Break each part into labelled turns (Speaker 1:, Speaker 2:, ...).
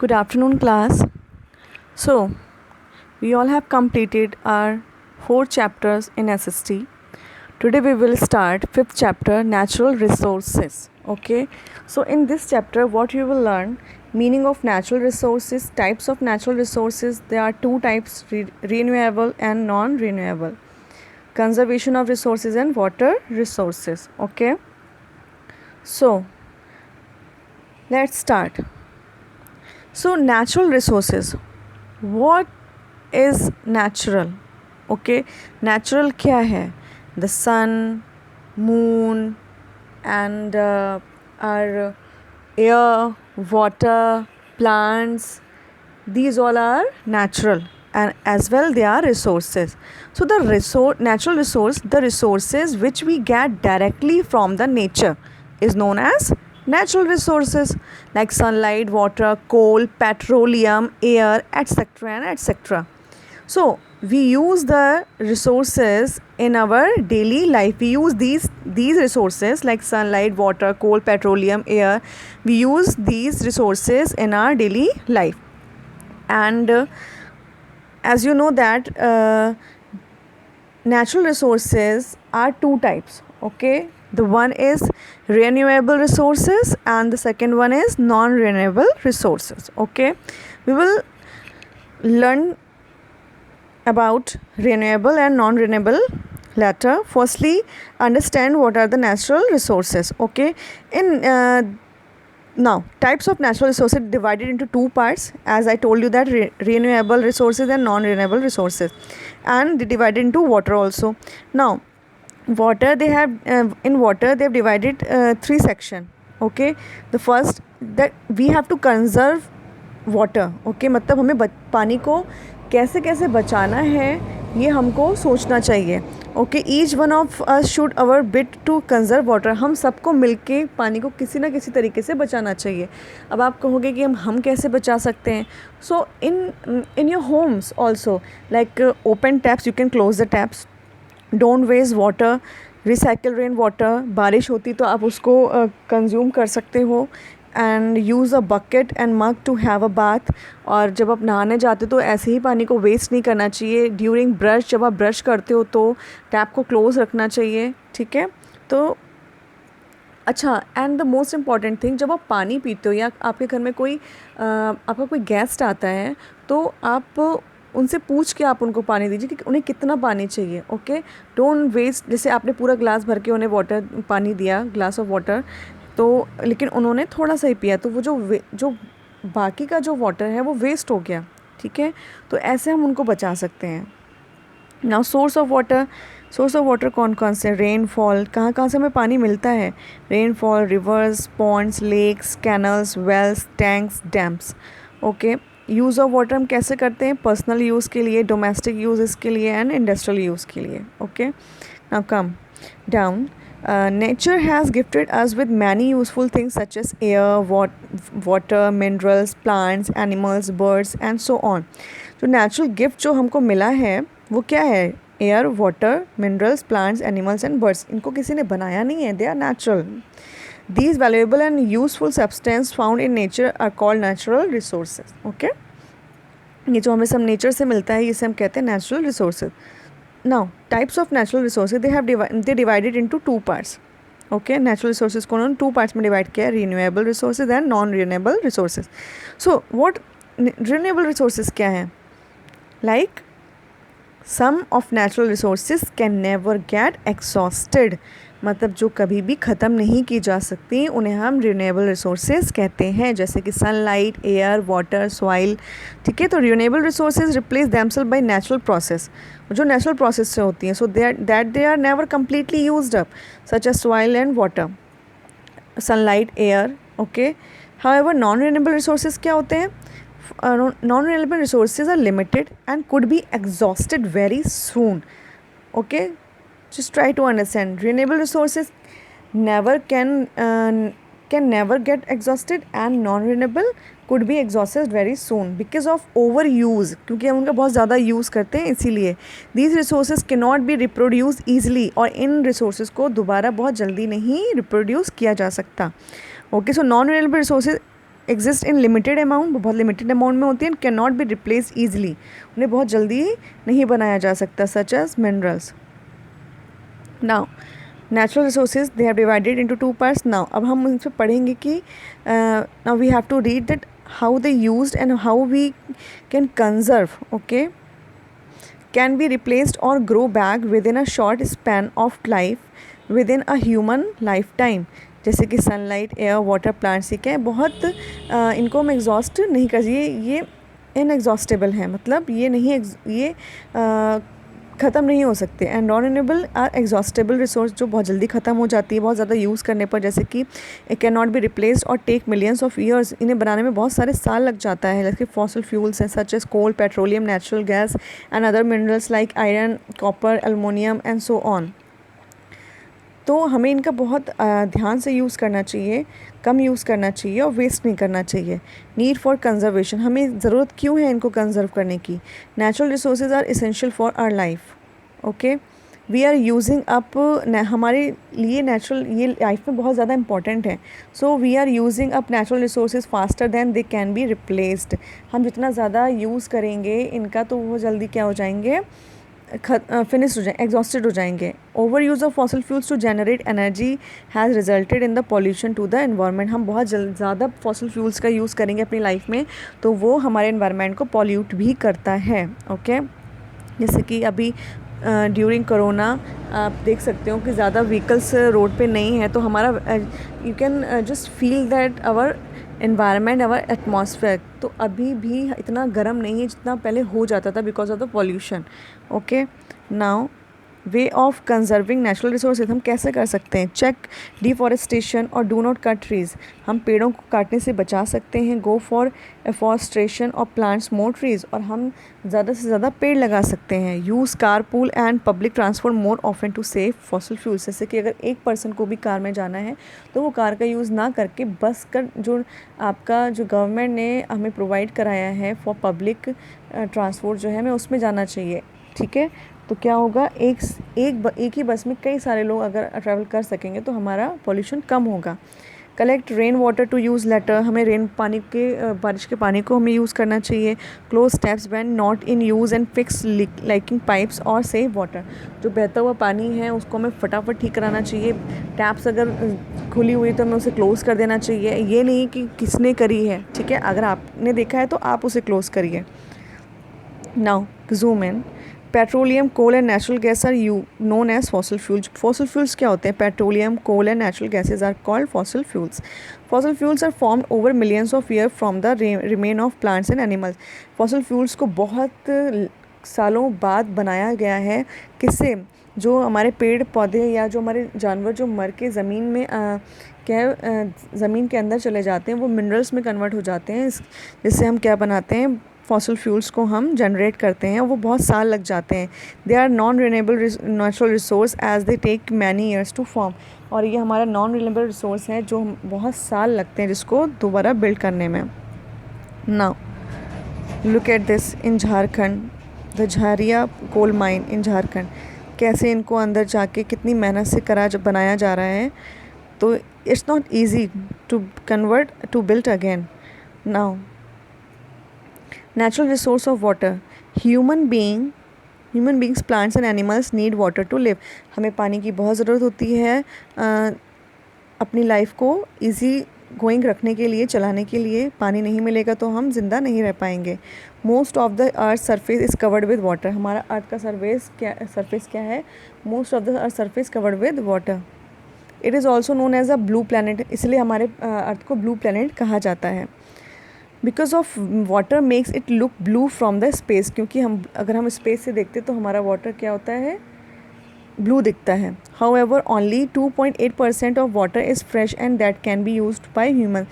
Speaker 1: Good afternoon, class. So, we all have completed our 4 chapters in SST. Today we will start 5th chapter, Natural Resources. Okay. So, in this chapter, what you will learn: meaning of natural resources, types of natural resources. There are 2 types: renewable and non-renewable. Conservation of resources and water resources. Okay. So, let's start. So, natural resources. What is natural? Okay, natural क्या है? The sun, moon, and our air, water, plants. These all are natural, and as well they are resources. So the natural resource, the resources which we get directly from the nature, is known as natural resources, like sunlight, water, coal, petroleum, air, etc. and etc. So we use the resources in our daily life. We use these resources like sunlight, water, coal, petroleum, air. We use these resources in our daily life. And as you know that natural resources are 2 types. Okay, the one is renewable resources and the second one is non-renewable resources. Okay, we will learn about renewable and non-renewable later. Firstly, understand what are the natural resources. Okay, in now types of natural resources divided into 2 parts, as I told you that renewable resources and non-renewable resources, and they divided into water also. Now water, they have in water they have divided 3 section. Okay, the first, that we have to conserve water. Okay, मतलब हमें पानी को कैसे कैसे बचाना है ये हमको सोचना चाहिए. Okay, each one of us should our bit to conserve water. हम सबको मिलके पानी को किसी ना किसी तरीके से बचाना चाहिए. अब आप कहोगे कि हम कैसे बचा सकते हैं. So in your homes also, like open taps, you can close the taps. Don't waste water. Recycle rain water. बारिश होती तो आप उसको कंज्यूम कर सकते हो. And use a bucket and mug to have a bath. और जब आप नहाने जाते हो तो ऐसे ही पानी को वेस्ट नहीं करना चाहिए. ड्यूरिंग ब्रश, जब आप ब्रश करते हो तो टैप को क्लोज रखना चाहिए. ठीक है. तो अच्छा, and the most important thing, जब आप पानी पीते हो या आपके घर में कोई आपका कोई गेस्ट आता है तो आप उनसे पूछ के आप उनको पानी दीजिए कि उन्हें कितना पानी चाहिए. Okay, don't waste. जैसे आपने पूरा ग्लास भर के उन्हें पानी दिया, ग्लास ऑफ वाटर, तो लेकिन उन्होंने थोड़ा सा ही पिया, तो वो जो बाकी का जो वाटर है वो वेस्ट हो गया. ठीक है, तो ऐसे हम उनको बचा सकते हैं. नाउ सोर्स ऑफ वाटर कौन कौन से? रेनफॉल. कहाँ कहाँ से हमें पानी मिलता है? Rainfall, rivers, ponds, lakes, canals, wells, tanks, dams. Okay, use of water हम कैसे करते हैं? पर्सनल यूज़ के लिए, डोमेस्टिक यूज़ के लिए एंड इंडस्ट्रियल यूज़ के लिए. Okay, now come down. Nature has gifted us with many useful things such as air, water, minerals, plants, animals, birds and so on. तो natural gift जो हमको मिला है वो क्या है? Air, water, minerals, plants, animals and birds. इनको किसी ने बनाया नहीं है. They are natural. These valuable and useful substances found in nature are called natural resources. Okay? ये जो हमें सब नेचर से मिलता है इसे हम कहते हैं natural resources. Now, types of natural resources, they divided into 2 parts. Okay, natural resources को उन्होंने 2 parts में divide किया है, renewable resources and non-renewable resources. So, what renewable resources क्या हैं? Like, some of natural resources can never get exhausted. मतलब जो कभी भी ख़त्म नहीं की जा सकती, उन्हें हम रिन्यूएबल रिसोर्सेज कहते हैं, जैसे कि सनलाइट, एयर, वाटर, सॉइल. ठीक है, तो renewable resources replace themselves by natural process, जो नेचुरल प्रोसेस से होती हैं. So that they are never completely used up, such as soil and water, sunlight, air. Okay, however non renewable resources क्या होते हैं? Non-renewable resources are limited and could be exhausted very soon. Okay, just try to understand. Renewable resources can never get exhausted and non-renewable could be exhausted very soon because of overuse. क्योंकि हम उनका बहुत ज़्यादा use करते हैं इसीलिए. These resources cannot be reproduced easily, और इन resources को दोबारा बहुत जल्दी नहीं reproduce किया जा सकता. Okay, so non-renewable resources exist in limited amount, बहुत लिमिटेड अमाउंट में होती है, and can not be replace easily, उन्हें बहुत जल्दी नहीं बनाया जा सकता, such as minerals. Now natural resources they have divided into two parts. Now अब हम उन पर पढ़ेंगे कि now we have to read that how they used and how we can conserve. Okay, can be replaced और grow back within a short span of life with in a human life time. जैसे कि sunlight, air, water, plants, क्या है बहुत इनको हम exhaust नहीं कर, ये इनएग्जॉस्टेबल है, मतलब ये नहीं ये ख़त्म नहीं हो सकते. And non renewable are exhaustible resource, जो बहुत जल्दी ख़त्म हो जाती है बहुत ज़्यादा यूज़ करने पर, जैसे कि it can not B replaced और टेक मिलियंस ऑफ ईयर्स, इन्हें बनाने में बहुत सारे साल लग जाता है. जैसे फॉसिल फ्यूल्स हैं such as coal, petroleum, natural gas and other minerals like iron, copper, aluminium and so on. तो हमें इनका बहुत ध्यान से यूज़ करना चाहिए, कम यूज़ करना चाहिए और वेस्ट नहीं करना चाहिए. नीड फॉर कंजर्वेशन, हमें ज़रूरत क्यों है इनको कंजर्व करने की. Natural resources are essential for our life. Okay, we are using up, हमारे लिए नेचुरल ये लाइफ में बहुत ज़्यादा इंपॉर्टेंट है. So we are using up natural resources faster than they can be replaced. हम जितना ज़्यादा यूज़ करेंगे इनका तो वो जल्दी क्या हो जाएंगे, फिनिश हो जाए, एग्जॉस्टेड हो जाएंगे. Over use of fossil fuels to generate energy has resulted in the pollution to the environment. हम बहुत ज़्यादा फॉसिल फ्यूल्स का यूज़ करेंगे अपनी लाइफ में तो वो हमारे एनवायरनमेंट को पॉल्यूट भी करता है. ओके, जैसे कि अभी ड्यूरिंग कोरोना आप देख सकते हो कि ज़्यादा व्हीकल्स रोड पे नहीं है, तो हमारा you can just feel that our environment, our atmosphere तो अभी भी इतना गर्म नहीं है जितना पहले हो जाता था because of the pollution. Okay, now way of conserving natural resources हम कैसे कर सकते हैं. चेक डिफॉरेस्टेशन और डू नॉट कट ट्रीज़, हम पेड़ों को काटने से बचा सकते हैं. गो फॉर एफॉरेस्ट्रेशन और प्लांट्स मोर ट्रीज़, और हम ज़्यादा से ज़्यादा पेड़ लगा सकते हैं. Use car pool and public transport more often to save fossil fuels, जैसे कि अगर एक पर्सन को भी कार में जाना है तो वो कार का यूज़ ना करके बस का जो आपका जो गवर्नमेंट ने हमें प्रोवाइड कराया है फॉर पब्लिक ट्रांसपोर्ट जो है हमें उसमें जाना चाहिए. ठीक है, तो क्या होगा, एक ही बस में कई सारे लोग अगर ट्रैवल कर सकेंगे तो हमारा पॉल्यूशन कम होगा. Collect rain water to use later, हमें बारिश के पानी को हमें यूज़ करना चाहिए. Close taps when not in use and fix leaking pipes और सेव वाटर, जो बहता हुआ पानी है उसको हमें फटाफट ठीक कराना चाहिए. टैप्स अगर खुली हुई तो हमें उसे क्लोज़ कर देना चाहिए. ये नहीं कि किसने करी है, ठीक है, अगर आपने देखा है तो आप उसे क्लोज़ करिए. Now zoom in. Petroleum, coal and natural gas are known as fossil fuels. Fossil fuels क्या होते हैं. Petroleum, coal and natural gases are called fossil fuels. Fossil fuels are formed over millions of year from the remain of plants and animals. Fossil fuels को बहुत सालों बाद बनाया गया है. किससे, जो हमारे पेड़ पौधे या जो हमारे जानवर जो मर के ज़मीन में ज़मीन के अंदर चले जाते हैं वो मिनरल्स में कन्वर्ट हो जाते हैं, जिससे हम क्या बनाते हैं, फॉसिल फ्यूल्स को हम जनरेट करते हैं. वो बहुत साल लग जाते हैं. They are non renewable natural resource as they take many years to form, और ये हमारा नॉन रिन्यूएबल रिसोर्स है जो बहुत साल लगते हैं जिसको दोबारा बिल्ड करने में. Now look at this in Jharkhand, the Jharia coal mine in Jharkhand, कैसे इनको अंदर जाके कितनी मेहनत से बनाया जा रहा है. तो it's not easy to convert to build again. Now natural resource of water, human beings, plants and animals need water to live. हमें पानी की बहुत ज़रूरत होती है अपनी लाइफ को इजी गोइंग रखने के लिए, चलाने के लिए. पानी नहीं मिलेगा तो हम ज़िंदा नहीं रह पाएंगे. Most of the earth surface is covered with water, हमारा अर्थ का सरफेस क्या है, most of the earth surface covered with water. It is also known as a blue planet, इसलिए हमारे अर्थ को ब्लू प्लानट कहा जाता है. Because of water makes it look blue from the space, क्योंकि अगर हम स्पेस से देखते तो हमारा वाटर क्या होता है, ब्लू दिखता है. However only 2.8% of water is fresh and that can be used by human.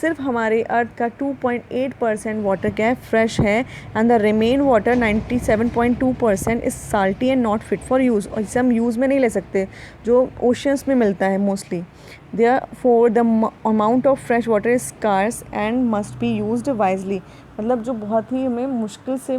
Speaker 1: सिर्फ हमारे अर्थ का 2.8% वाटर क्या है, फ्रेश है. And the remain water 97.2% is salty and not fit for use, और इसे हम यूज़ में नहीं ले सकते, जो ओशंस में मिलता है mostly. Therefore the amount of fresh water is scarce and must be used wisely. मतलब जो बहुत ही हमें मुश्किल से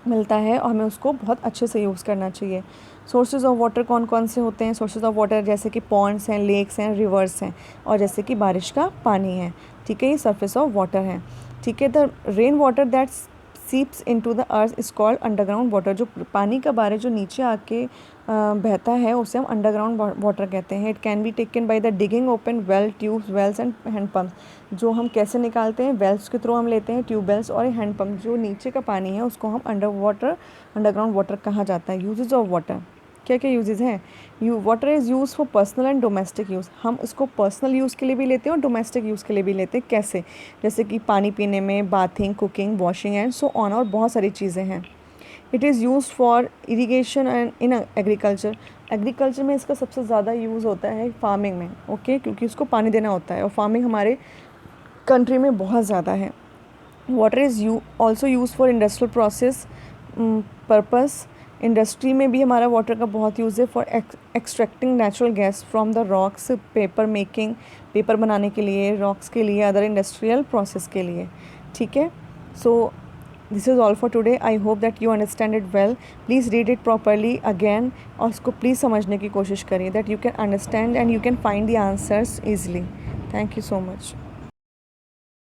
Speaker 1: मिलता है और हमें उसको बहुत अच्छे से यूज़ करना चाहिए। सोर्सेज ऑफ वाटर कौन कौन से होते हैं? सोर्सेज ऑफ वाटर जैसे कि पॉन्ड्स हैं, लेक्स हैं, रिवर्स हैं, और जैसे कि बारिश का पानी है, ठीक है, ये सरफेस ऑफ वाटर है, ठीक है। The rain water that seeps into the earth is called underground water. जो पानी का बारिश जो नीचे आके बहता है उसे हम अंडरग्राउंड वाटर कहते हैं। It can be taken by the digging open well, tubes, wells and handpump. जो हम कैसे निकालते हैं? वेल्स के थ्रू हम लेते हैं, ट्यूबवेल्स और हैंडपम्प। जो नीचे का पानी है उसको हम अंडरग्राउंड वाटर कहा जाता है। यूजेज ऑफ वाटर, क्या क्या यूजेस हैं? Water is use for personal and domestic use. हम इसको पर्सनल यूज़ के लिए भी लेते हैं और डोमेस्टिक यूज़ के लिए भी लेते हैं। कैसे? जैसे कि पानी पीने में, bathing, cooking, washing and so on, और बहुत सारी चीज़ें हैं। It is use for irrigation and in agriculture. Agriculture में इसका सबसे ज़्यादा यूज़ होता है फार्मिंग में, ओके, क्योंकि उसको पानी देना होता है और फार्मिंग हमारे कंट्री में बहुत ज़्यादा है। Water is also use for industrial process purpose. Industry में भी हमारा वाटर का बहुत यूज़ है for extracting natural gas from the rocks, paper making, paper बनाने के लिए, रॉक्स के लिए, अदर इंडस्ट्रियल प्रोसेस के लिए, ठीक है। So this is all for today. I hope that you understand it well. Please read it properly again और उसको प्लीज़ समझने की कोशिश करिए that you can understand and you can find the answers easily. Thank you so much.